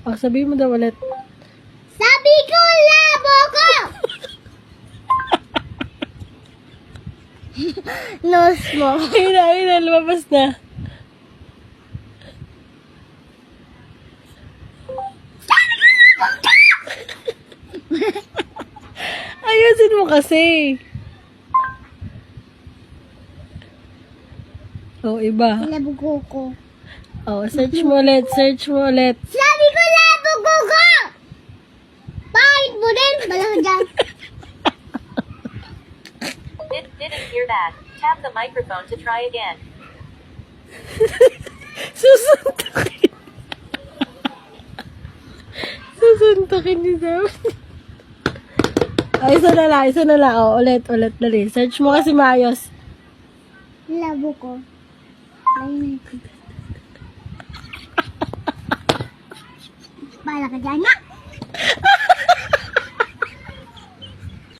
O, sabihin mo daw ulit. Sabi ko, labo ko! Nose mo. Ayun na, lumabas na. Ayusin mo kasi. O, iba. Labo ko. O, search mo ulit, search mo ulit. Sabi ko, labo ko! Bakit mo din? Bala ka dyan. Didn't hear that. Tap the microphone to try again. Susuntukin. Susuntukin ni Sam. Ay, isa na lang. O, ulit, dali. Search mo kasi maayos. Labo ko. Ayun. Bala ka dyan.